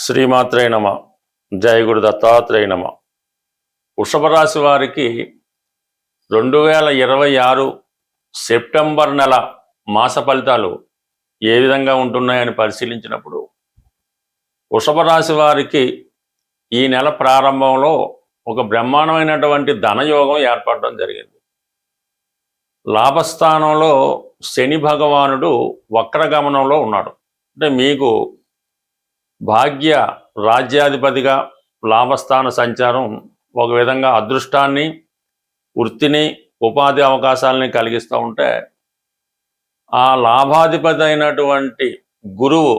శ్రీమాత్రే నమ. జయ గురు దత్తాత్రేయ నమ. వృషభ రాశి వారికి 2026 సెప్టెంబర్ నెల మాస ఫలితాలు ఏ విధంగా ఉంటున్నాయని పరిశీలించినప్పుడు వృషభ రాశి వారికి ఈ నెల ప్రారంభంలో ఒక బ్రహ్మాండమైనటువంటి ధనయోగం ఏర్పడడం జరిగింది. లాభస్థానంలో శని భగవానుడు వక్రగమనంలో ఉన్నాడు. అంటే మీకు భాగ్య రాజ్యాధిపతిగా లాభస్థాన సంచారం ఒక విధంగా అదృష్టాన్ని, వృత్తిని, ఉపాధి అవకాశాలని కలిగిస్తూ ఉంటే, ఆ లాభాధిపతి అయినటువంటి గురువు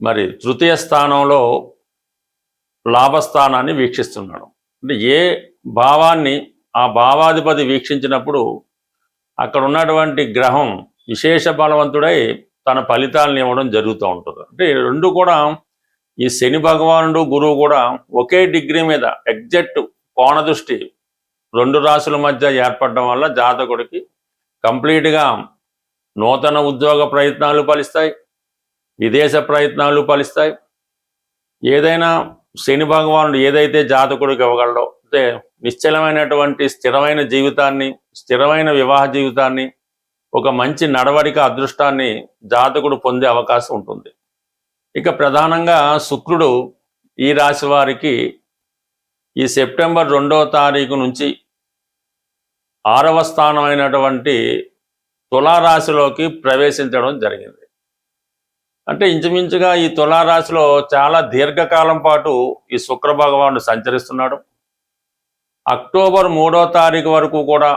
మరి తృతీయ స్థానంలో లాభస్థానాన్ని వీక్షిస్తున్నాడు. అంటే ఏ భావాన్ని ఆ భావాధిపతి వీక్షించినప్పుడు అక్కడ ఉన్నటువంటి గ్రహం విశేష బలవంతుడై తన ఫలితాలను ఇవ్వడం జరుగుతూ ఉంటుంది. అంటే రెండు కూడా ఈ శని భగవానుడు గురువు కూడా ఒకే డిగ్రీ మీద ఎగ్జాక్ట్ కోణ దృష్టి రెండు రాశుల మధ్య ఏర్పడడం వల్ల జాతకుడికి కంప్లీట్గా నూతన ఉద్యోగ ప్రయత్నాలు ఫలిస్తాయి, విదేశ ప్రయత్నాలు ఫలిస్తాయి. ఏదైనా శని భగవానుడు ఏదైతే జాతకుడికి ఇవ్వగలడో, అంటే నిశ్చలమైనటువంటి స్థిరమైన జీవితాన్ని, స్థిరమైన వివాహ జీవితాన్ని, ఒక మంచి నడవడిక అదృష్టాన్ని జాతకుడు పొందే అవకాశం ఉంటుంది. ఇక ప్రధానంగా శుక్రుడు ఈ రాశి వారికి ఈ సెప్టెంబర్ 2వ తారీఖు నుంచి 6వ స్థానమైనటువంటి తులారాశిలోకి ప్రవేశించడం జరిగింది. అంటే ఇంచుమించుగా ఈ తులారాశిలో చాలా దీర్ఘకాలం పాటు ఈ శుక్ర భగవానుడు సంచరిస్తున్నాడు. అక్టోబర్ 3వ తారీఖు వరకు కూడా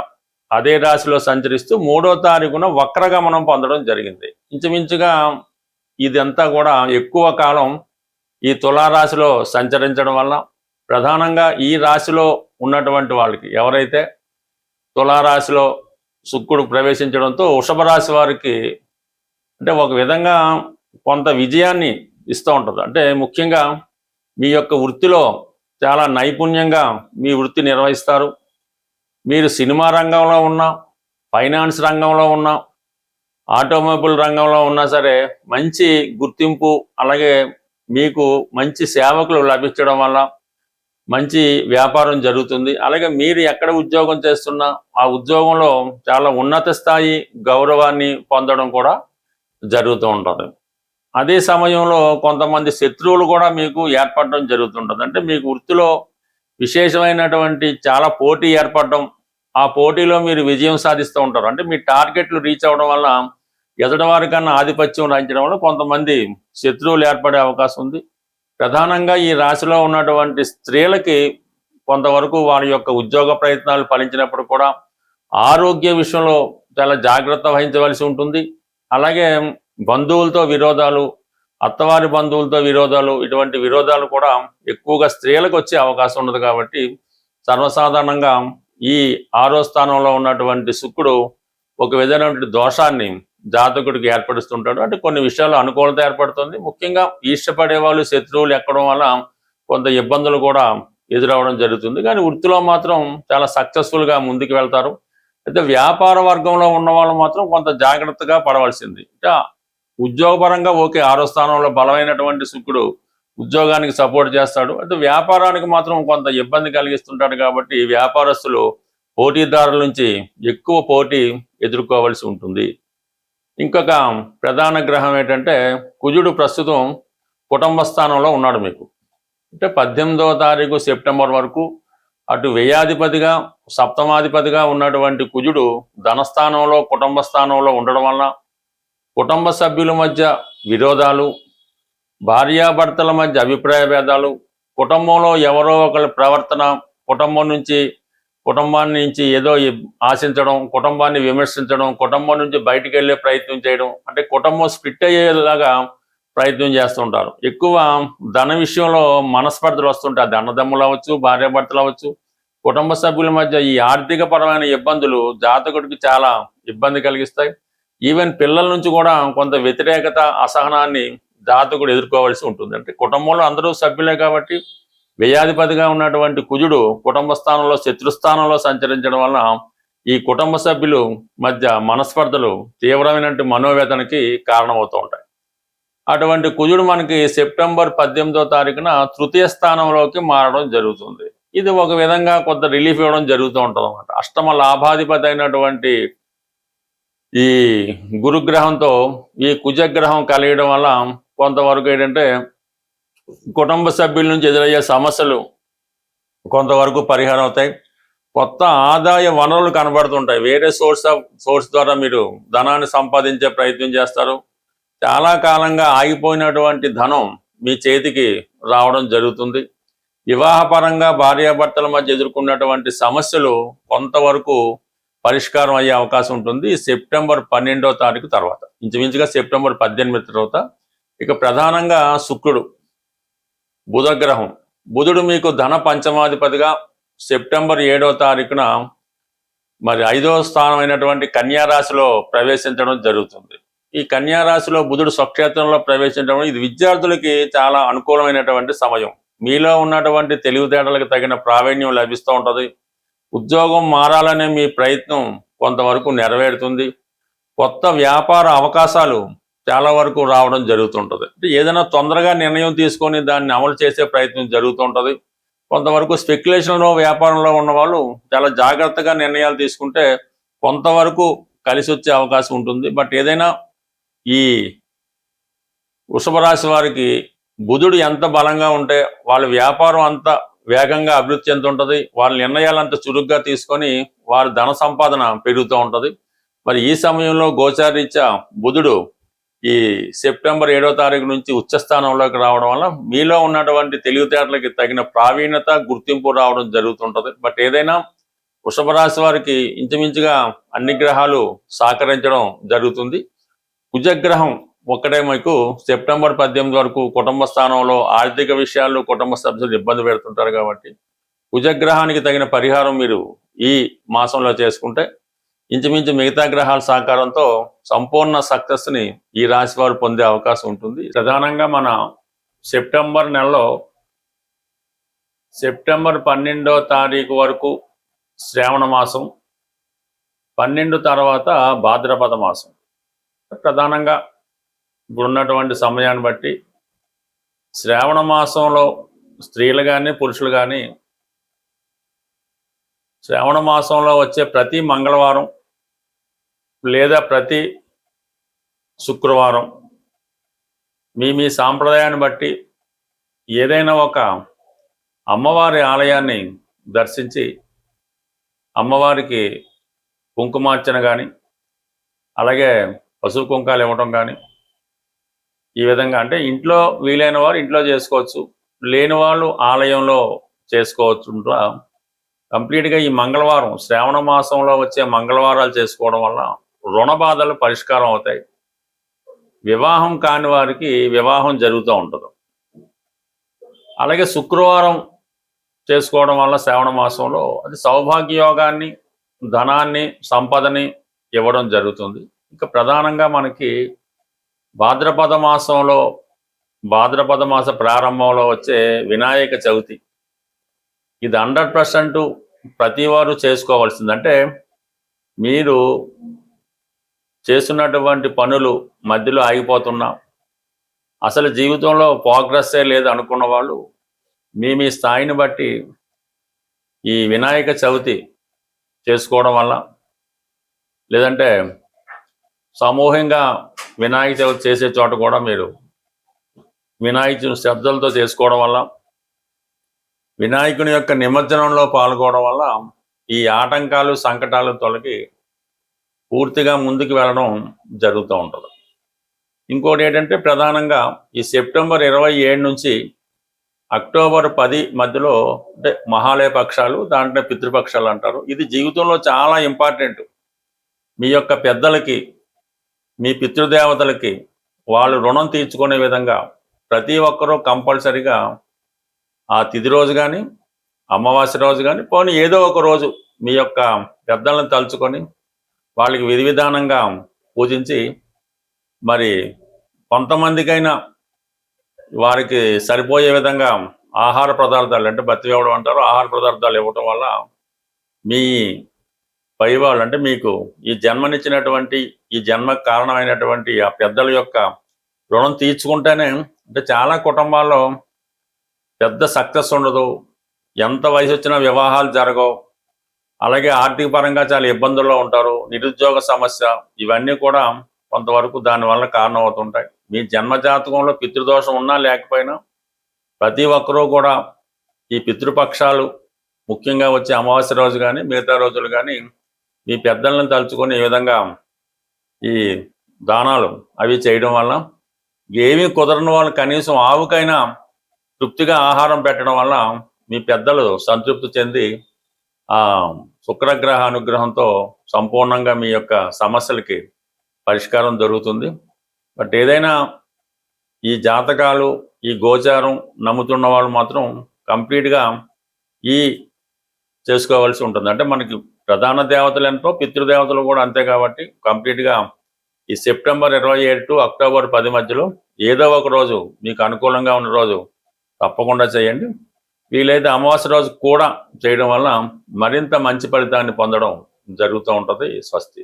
అదే రాశిలో సంచరిస్తూ 3వ తారీఖున వక్రగమనం పొందడం జరిగింది. ఇంచుమించుగా ఇదంతా కూడా ఎక్కువ కాలం ఈ తులారాశిలో సంచరించడం వల్ల ప్రధానంగా ఈ రాశిలో ఉన్నటువంటి వాళ్ళకి, ఎవరైతే తులారాశిలో శుక్రుడు ప్రవేశించడంతో వృషభ రాశి వారికి అంటే ఒక విధంగా కొంత విజయాన్ని ఇస్తూ ఉంటుంది. అంటే ముఖ్యంగా మీ యొక్క వృత్తిలో చాలా నైపుణ్యంగా మీ వృత్తి నిర్వహిస్తారు. మీరు సినిమా రంగంలో ఉన్నా, ఫైనాన్స్ రంగంలో ఉన్నా, ఆటోమొబైల్ రంగంలో ఉన్నా సరే మంచి గుర్తింపు, అలాగే మీకు మంచి సేవకులు లభించడం వల్ల మంచి వ్యాపారం జరుగుతుంది. అలాగే మీరు ఎక్కడ ఉద్యోగం చేస్తున్నా ఆ ఉద్యోగంలో చాలా ఉన్నత స్థాయి గౌరవాన్ని పొందడం కూడా జరుగుతూ ఉంటుంది. అదే సమయంలో కొంతమంది శత్రువులు కూడా మీకు ఏర్పడడం జరుగుతుంటుంది. అంటే మీకు వృత్తిలో విశేషమైనటువంటి చాలా పోటీ ఏర్పడడం, ఆ పోటీలో మీరు విజయం సాధిస్తూ ఉంటారు. అంటే మీ టార్గెట్లు రీచ్ అవ్వడం వల్ల ఎదుటి వారికన్నా ఆధిపత్యం రాయించడం వల్ల కొంతమంది శత్రువులు ఏర్పడే అవకాశం ఉంది. ప్రధానంగా ఈ రాశిలో ఉన్నటువంటి స్త్రీలకి కొంతవరకు వారి యొక్క ఉద్యోగ ప్రయత్నాలు ఫలించినప్పుడు కూడా ఆరోగ్య విషయంలో చాలా జాగ్రత్త వహించవలసి ఉంటుంది. అలాగే బంధువులతో విరోధాలు, అత్తవారి బంధువులతో విరోధాలు, ఇటువంటి విరోధాలు కూడా ఎక్కువగా స్త్రీలకు వచ్చే అవకాశం ఉన్నది. కాబట్టి సర్వసాధారణంగా ఈ 6వ స్థానంలో ఉన్నటువంటి శుక్రుడు ఒక విధమైనటువంటి దోషాన్ని జాతకుడికి ఏర్పరుస్తుంటాడు. అంటే కొన్ని విషయాలు అనుకూలత ఏర్పడుతుంది. ముఖ్యంగా ఇష్టపడే వాళ్ళు శత్రువులు ఎక్కడం వల్ల కొంత ఇబ్బందులు కూడా ఎదురవడం జరుగుతుంది. కానీ వృత్తిలో మాత్రం చాలా సక్సెస్ఫుల్గా ముందుకు వెళ్తారు. అయితే వ్యాపార వర్గంలో ఉన్న వాళ్ళు మాత్రం కొంత జాగ్రత్తగా పడవలసింది. అంటే ఉద్యోగపరంగా ఓకే, 6వ స్థానంలో బలమైనటువంటి శుక్రుడు ఉద్యోగానికి సపోర్ట్ చేస్తాడు. అయితే వ్యాపారానికి మాత్రం కొంత ఇబ్బంది కలిగిస్తుంటాడు. కాబట్టి వ్యాపారస్తులు పోటీదారుల నుంచి ఎక్కువ పోటీ ఎదుర్కోవాల్సి ఉంటుంది. ఇంకొక ప్రధాన గ్రహం ఏంటంటే కుజుడు ప్రస్తుతం కుటుంబ స్థానంలో ఉన్నాడు మీకు. అంటే 18వ తారీఖు సెప్టెంబర్ వరకు అటు వ్యయాధిపతిగా, సప్తమాధిపతిగా ఉన్నటువంటి కుజుడు ధనస్థానంలో, కుటుంబ స్థానంలో ఉండడం వల్ల కుటుంబ సభ్యుల మధ్య విరోధాలు, భార్యాభర్తల మధ్య అభిప్రాయ భేదాలు, కుటుంబంలో ఎవరో ఒకరి ప్రవర్తన, కుటుంబాన్ని నుంచి ఏదో ఆశించడం, కుటుంబాన్ని విమర్శించడం, కుటుంబం నుంచి బయటికి వెళ్ళే ప్రయత్నం చేయడం, అంటే కుటుంబం స్ప్లిట్ అయ్యేలాగా ప్రయత్నం చేస్తుంటారు. ఎక్కువ ధన విషయంలో మనస్పర్ధలు వస్తుంటాయి. అది అన్నదమ్ములు అవ్వచ్చు, భార్యాభర్తలు అవ్వచ్చు. కుటుంబ సభ్యుల మధ్య ఈ ఆర్థిక పరమైన ఇబ్బందులు జాతకుడికి చాలా ఇబ్బంది కలిగిస్తాయి. ఈవెన్ పిల్లల నుంచి కూడా కొంత వ్యతిరేకత, అసహనాన్ని జాతకుడు ఎదుర్కోవాల్సి ఉంటుంది. అంటే కుటుంబంలో అందరూ సభ్యులే కాబట్టి వ్యయాధిపతిగా ఉన్నటువంటి కుజుడు కుటుంబ స్థానంలో, శత్రుస్థానంలో సంచరించడం వలన ఈ కుటుంబ సభ్యులు మధ్య మనస్పర్ధలు తీవ్రమైనటువంటి మనోవేదనకి కారణమవుతూ ఉంటాయి. అటువంటి కుజుడు మనకి సెప్టెంబర్ 18వ తారీఖున తృతీయ స్థానంలోకి మారడం జరుగుతుంది. ఇది ఒక విధంగా కొంత రిలీఫ్ ఇవ్వడం జరుగుతూ ఉంటుంది అన్నమాట. అష్టమ లాభాధిపతి అయినటువంటి ఈ గురుగ్రహంతో ఈ కుజగ్రహం కలియడం వల్ల కొంతవరకు ఏంటంటే కుటుంబ సభ్యుల నుంచి ఎదురయ్యే సమస్యలు కొంతవరకు పరిహారం అవుతాయి. కొత్త ఆదాయ వనరులు కనబడుతుంటాయి. వేరే సోర్స్ ద్వారా మీరు ధనాన్ని సంపాదించే ప్రయత్నం చేస్తారు. చాలా కాలంగా ఆగిపోయినటువంటి ధనం మీ చేతికి రావడం జరుగుతుంది. వివాహపరంగా భార్యాభర్తల మధ్య ఎదుర్కొన్నటువంటి సమస్యలు కొంతవరకు పరిష్కారం అయ్యే అవకాశం ఉంటుంది సెప్టెంబర్ 12వ తారీఖు తర్వాత. ఇంచుమించుగా సెప్టెంబర్ 18 తర్వాత. ఇక ప్రధానంగా శుక్రుడు, బుధగ్రహం. బుధుడు మీకు ధన పంచమాధిపతిగా సెప్టెంబర్ 7వ తారీఖున మరి 5వ స్థానమైనటువంటి కన్యా రాశిలో ప్రవేశించడం జరుగుతుంది. ఈ కన్యా రాశిలో బుధుడు స్వక్షేత్రంలో ప్రవేశించడం ఇది విద్యార్థులకి చాలా అనుకూలమైనటువంటి సమయం. మీలో ఉన్నటువంటి తెలివితేటలకు తగిన ప్రావీణ్యం లభిస్తూ ఉంటుంది. ఉద్యోగం మారాలనే మీ ప్రయత్నం కొంతవరకు నెరవేరుతుంది. కొత్త వ్యాపార అవకాశాలు చాలా వరకు రావడం జరుగుతుంటుంది. అంటే ఏదైనా తొందరగా నిర్ణయం తీసుకొని దాన్ని అమలు చేసే ప్రయత్నం జరుగుతుంటుంది. కొంతవరకు స్పెక్యులేషన్లో వ్యాపారంలో ఉన్న వాళ్ళు చాలా జాగ్రత్తగా నిర్ణయాలు తీసుకుంటే కొంతవరకు కలిసి వచ్చే అవకాశం ఉంటుంది. బట్ ఏదైనా ఈ వృషభ రాశి వారికి బుధుడు ఎంత బలంగా ఉంటే వాళ్ళ వ్యాపారం అంత వేగంగా అభివృద్ధి చెందుతుంటుంది. వాళ్ళ నిర్ణయాలు అంత చురుగ్గా తీసుకొని వారి ధన సంపాదన పెరుగుతూ ఉంటుంది. మరి ఈ సమయంలో గోచారీత్యా బుధుడు ఈ సెప్టెంబర్ 7వ తారీఖు నుంచి ఉచ్చస్థానంలోకి రావడం వల్ల మీలో ఉన్నటువంటి తెలివితేటలకి తగిన ప్రావీణ్యత, గుర్తింపు రావడం జరుగుతుంటుంది. బట్ ఏదైనా వృషభ రాశి వారికి ఇంచుమించుగా అన్ని గ్రహాలు సహకరించడం జరుగుతుంది. కుజగ్రహం ఒక్కటే మీకు సెప్టెంబర్ 18 వరకు కుటుంబ స్థానంలో ఆర్థిక విషయాల్లో కుటుంబ సభ్యులు ఇబ్బంది పెడుతుంటారు కాబట్టి కుజగ్రహానికి తగిన పరిహారం మీరు ఈ మాసంలో చేసుకుంటే ఇంచుమించు మిగతా గ్రహాల సహకారంతో సంపూర్ణ సక్సెస్ని ఈ రాశి వారు పొందే అవకాశం ఉంటుంది. ప్రధానంగా మన సెప్టెంబర్ నెలలో సెప్టెంబర్ 12వ తారీఖు వరకు శ్రావణ మాసం, 12 తర్వాత భాద్రపద మాసం. ప్రధానంగా ఇప్పుడున్నటువంటి సమయాన్ని బట్టి శ్రావణ మాసంలో స్త్రీలు కానీ పురుషులు కానీ శ్రావణ మాసంలో వచ్చే ప్రతి మంగళవారం లేదా ప్రతి శుక్రవారం మీ సాంప్రదాయాన్ని బట్టి ఏదైనా ఒక అమ్మవారి ఆలయాన్ని దర్శించి అమ్మవారికి కుంకుమార్చన కానీ అలాగే పసుపు కుంకాలు ఇవ్వటం కానీ ఈ విధంగా అంటే ఇంట్లో వీలైన వారు ఇంట్లో చేసుకోవచ్చు, లేని వాళ్ళు ఆలయంలో చేసుకోవచ్చు. కంప్లీట్గా ఈ మంగళవారం శ్రావణ మాసంలో వచ్చే మంగళవారాలు చేసుకోవడం వల్ల రుణ బాధలు పరిష్కారం అవుతాయి. వివాహం కాని వారికి వివాహం జరుగుతూ ఉంటుంది. అలాగే శుక్రవారం చేసుకోవడం వల్ల శ్రావణ మాసంలో అది సౌభాగ్య యోగాన్ని, ధనాన్ని, సంపదని ఇవ్వడం జరుగుతుంది. ఇంకా ప్రధానంగా మనకి భాద్రపద మాస ప్రారంభంలో వచ్చే వినాయక చవితి ఇది 100% ప్రతి వారు చేసుకోవాల్సింది. అంటే మీరు చేస్తున్నటువంటి పనులు మధ్యలో ఆగిపోతున్నా అసలు జీవితంలో ప్రోగ్రెస్సే లేదు అనుకున్న వాళ్ళు మీ స్థాయిని బట్టి ఈ వినాయక చవితి చేసుకోవడం వల్ల లేదంటే సమూహంగా వినాయక చవితి చేసే చోట కూడా మీరు వినాయకుని శ్రద్ధలతో చేసుకోవడం వల్ల వినాయకుని యొక్క నిమజ్జనంలో పాల్గొనడం వల్ల ఈ ఆటంకాలు, సంకటాలు తొలగి పూర్తిగా ముందుకు వెళ్ళడం జరుగుతూ ఉంటుంది. ఇంకోటి ఏంటంటే ప్రధానంగా ఈ సెప్టెంబర్ 27 నుంచి అక్టోబర్ 10 మధ్యలో అంటే మహాలయ పక్షాలు, దాంట్లో పితృపక్షాలు అంటారు. ఇది జీవితంలో చాలా ఇంపార్టెంట్. మీ యొక్క పెద్దలకి, మీ పితృదేవతలకి వాళ్ళు రుణం తీర్చుకునే విధంగా ప్రతి ఒక్కరూ కంపల్సరిగా ఆ తిథి రోజు కానీ, అమావాస్య రోజు కానీ, పోనీ ఏదో ఒక రోజు మీ యొక్క పెద్దలను తలుచుకొని వాళ్ళకి విధి విధానంగా పూజించి మరి కొంతమందికైనా వారికి సరిపోయే విధంగా ఆహార పదార్థాలు అంటే బతి ఇవ్వడం అంటారు, ఆహార పదార్థాలు ఇవ్వటం వల్ల మీ పై వాళ్ళు అంటే మీకు ఈ జన్మనిచ్చినటువంటి ఈ జన్మకు కారణమైనటువంటి ఆ పెద్దల యొక్క రుణం తీర్చుకుంటేనే, అంటే చాలా కుటుంబాల్లో పెద్ద సక్సెస్ ఉండదు, ఎంత వయసు వచ్చినా వివాహాలు జరగవు, అలాగే ఆర్థిక పరంగా చాలా ఇబ్బందుల్లో ఉంటారు, నిరుద్యోగ సమస్య, ఇవన్నీ కూడా కొంతవరకు దానివల్ల కారణం అవుతుంటాయి. మీ జన్మజాతకంలో పితృదోషం ఉన్నా లేకపోయినా ప్రతి ఒక్కరూ కూడా ఈ పితృపక్షాలు, ముఖ్యంగా వచ్చే అమావాస్య రోజు కానీ మిగతా రోజులు కానీ మీ పెద్దలను తలుచుకొని ఈ విధంగా ఈ దానాలు అవి చేయడం వల్ల, ఏమీ కుదరని వాళ్ళు కనీసం ఆవుకైనా తృప్తిగా ఆహారం పెట్టడం వల్ల మీ పెద్దలు సంతృప్తి చెంది ఆ శుక్రగ్రహ అనుగ్రహంతో సంపూర్ణంగా మీ యొక్క సమస్యలకి పరిష్కారం దొరుకుతుంది. బట్ ఏదైనా ఈ జాతకాలు, ఈ గోచారం నమ్ముతున్న వాళ్ళు మాత్రం కంప్లీట్గా ఈ చేసుకోవాల్సి ఉంటుంది. అంటే మనకి ప్రధాన దేవతలు ఎంతో, పితృదేవతలు కూడా అంతే. కాబట్టి కంప్లీట్గా ఈ సెప్టెంబర్ 27 టు అక్టోబర్ 10 మధ్యలో ఏదో ఒక రోజు మీకు అనుకూలంగా ఉన్న రోజు తప్పకుండా చేయండి. వీలైతే అమావాస్య రోజు కూడా చేయడం వల్ల మరింత మంచి ఫలితాన్ని పొందడం జరుగుతూ ఉంటుంది. స్వస్తి.